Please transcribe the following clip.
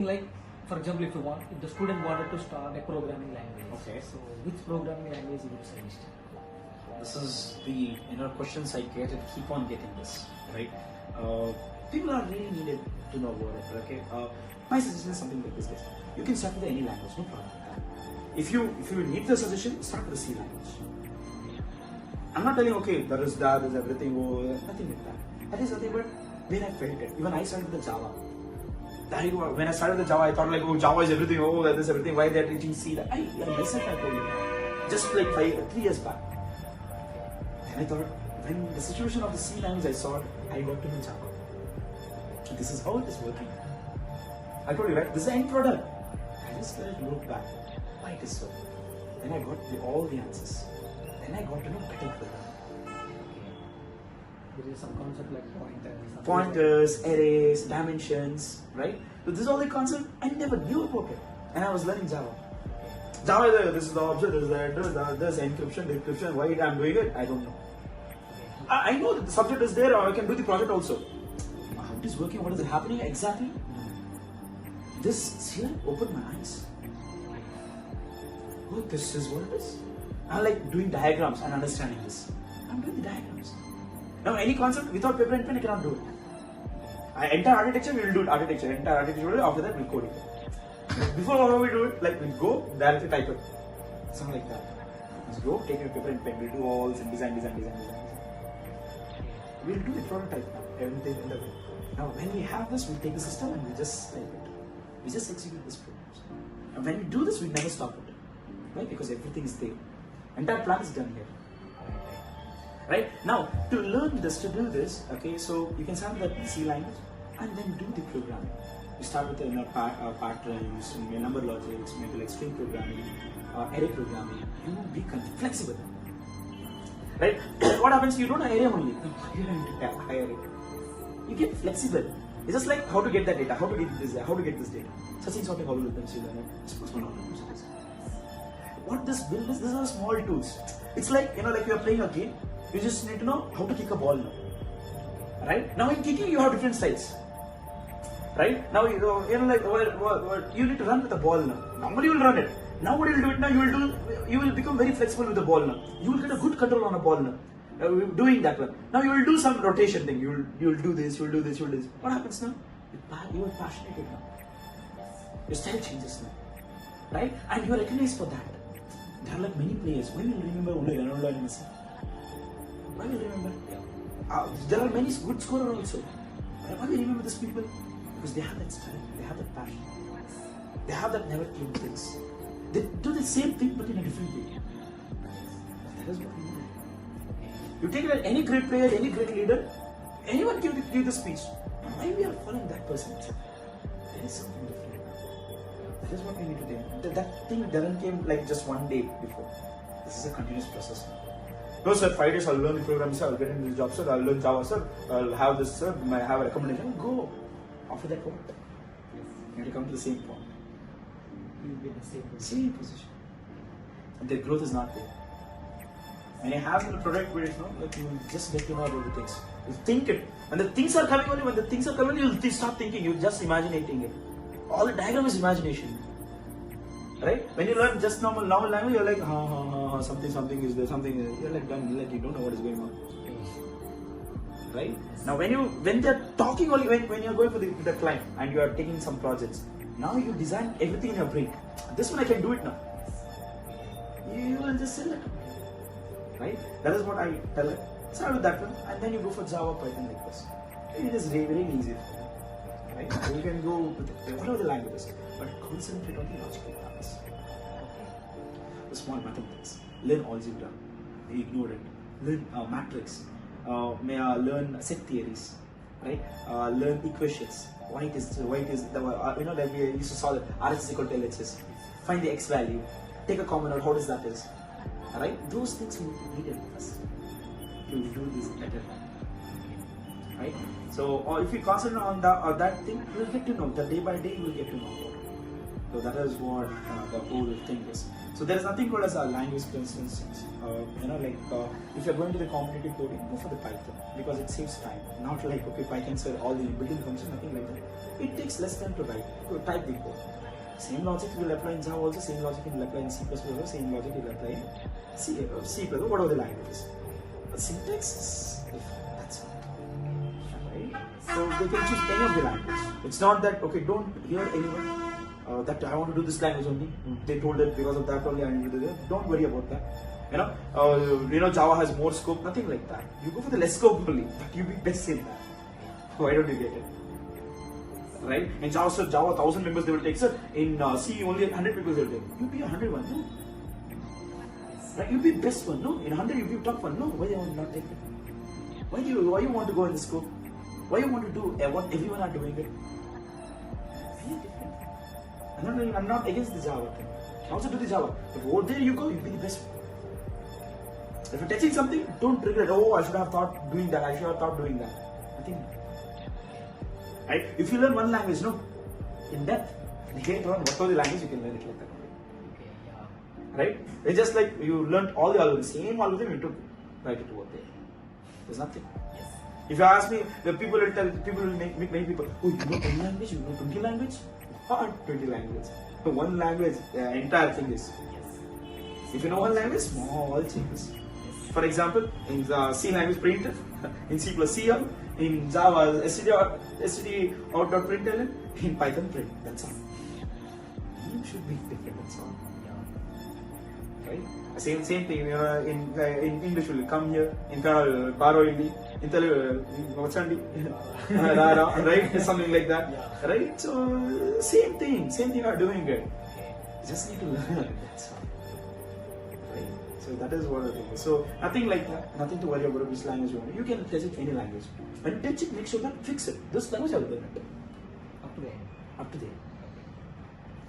Like, for example, if the student wanted to start a programming language, Okay. so which programming language you would suggest? This is the questions I get and keep on getting this, right? People are really needed to know about it. Okay. My suggestion is something like this, guys. You can start with any language, no problem. If you need the suggestion, start with the C language. I'm not telling there is that, there's everything, nothing like that. That is nothing but when I felt it. Even I started with the Java. When I started with Java, I thought Java is everything. That is everything. Why they are teaching C? I myself I told you, just like 3 years back. Then I thought, when the situation of the C language I saw, I got to know Java. This is how it is working. I told you, right? This is the end product. I just looked back. Why it is so? Then I got all the answers. Then I got to know better programming. There is some concept like Pointers, arrays, dimensions, right? So this is all the concept I never knew about it. And I was learning Java. Java, this is the object, this is the address, this is encryption, decryption. Why I'm doing it, I don't know. I know that the subject is there, or I can do the project also. How it is working, what is happening exactly? This here opened my eyes. Oh, this is what it is. I like doing diagrams and understanding this. I'm doing the diagrams. Now, any concept without paper and pen, I cannot do it. Entire architecture, we will do it. Entire architecture, after that, we'll code it. Before how we do it, like we'll go directly type it. Something like that. Let's go, take your paper and pen, we'll do all this and design. We'll do the prototype now, everything in the way. Now, when we have this, we take the system and we just type it. We just execute this program. And when we do this, we never stop it. Right? Because everything is there. Entire plan is done here. Right? Now, to learn this, to do this, okay, so you can start with the C language and then do the programming. You start with the patterns, number logics, maybe like string programming, array programming. You be flexible. Right? What happens? You don't have array only. You don't have array. You get flexible. It's just like how to get that data, how to get this data. Such things what I call with them. What this build is, these are small tools. It's like, like you are playing a game, you just need to know how to kick a ball now. Right? Now in kicking, you have different styles. Right? Now, you need to run with the ball now. Normally you will run it. Now what you will do it now, you will become very flexible with the ball now. You will get a good control on a ball now. Doing that one. Now you will do some rotation thing. You will do this, you will do this, you will do this. What happens now? You are passionate now. Your style changes now. Right? And you are recognized for that. There are like many players. Why will you remember only Ronaldo and Messi? Why will you remember? There are many good scorers also. Why will you remember these people? Because they have that style, they have that passion. They have that never clean things. They do the same thing but in a different way. That is what we need. You take any great player, any great leader, anyone can give the speech. Why we are following that person? There is something different. That is what we need to do. That thing doesn't came like just one day before. This is a continuous process. No sir, 5 days I'll learn the program, sir, I'll get into this job, sir, I'll learn Java, sir, I'll have this, sir, I have a recommendation. Go. After that, what? You have to come to the same point. You will be in the Same position. And their growth is not there. When you have the product where you just get to know about the things. You think it. When the things are coming only, you'll start thinking, you just imaginating it. All the diagram is imagination. Right? When you learn just normal language, you're like, something is there, something is there. You're like done, like you don't know what is going on. Right? Now when they're talking only, when you're going for the client and you are taking some projects, now you design everything in your brain. This one I can do it now. You will just sell it. Right? That is what I tell it. Start with that one and then you go for Java, Python like this. It is really easy. Right? You can go with whatever the languages, but concentrate on the logical parts. The small mathematics. Learn algebra. Ignore it. Learn matrix. Learn set theories. Right? Learn equations. White is the that we used to solve it. RS is equal to LHS. Find the x value. Take a common or how does that is. Alright? Those things we need to first. You will do this better. Right? So, or if you concentrate on that thing, you will get to know. The day by day, you will get to know about it. So that is what the whole thing is. So there is nothing called as a language, for instance. If you're going to the competitive coding, go for the Python because it saves time. Not like okay, Python said all the built-in functions, nothing like that. It takes less time to type the code. Same logic will apply in Java also. Same logic will apply in C++. Same logic will apply in C++, whatever the language is. But syntax is different. That's all. Right? So they can choose any of the language. It's not that okay. Don't hear anyone. That I want to do this language only. They told it because of that only I need to do that. Don't worry about that. Java has more scope. Nothing like that. You go for the less scope only. But you be best in that. Why don't you get it? Right? In Java, sir, Java 1,000 members they will take. Sir, in C only 100 people they will take. You be 101, no? Right? You be best one, no? In 100 you be top one, no? Why you want not take it? Why you want to go in the scope? Why you want to do what everyone are doing it? Be different. I'm not against the Java thing. I also do the Java. But over there you go, you be the best one. If you're touching something, don't regret. Oh, I should have thought doing that. I should have thought doing that. Nothing. Right? If you learn one language, no, in depth, later on, whatever the language you can learn it like that. Okay, yeah. Right? It's just like you learned all the algorithms, same algorithm, you took write it over there. There's nothing. Yes. If you ask me, the people will make many people. Oh, you know 10 language? You know 20 language? 20 language. So one language, the entire thing is. Yes. If you know one language, small changes. For example, in the C language printf, in C plus C, in Java std out.println, in Python print. That's all. Name should be different. That's all. Yeah. Right? Same thing. In English will come here. In Kannada, Baro Indi. In Telugu, Vachandi. Right? Something like that. Yeah. Right? So same thing. Same thing are doing it. Okay. You just need to learn. That's all. So that is what the thing is. So nothing like that, nothing to worry about which language you want. You can touch it any language. When you touch it, make sure that fix it. This language I will learn it. Up to there. Up to there.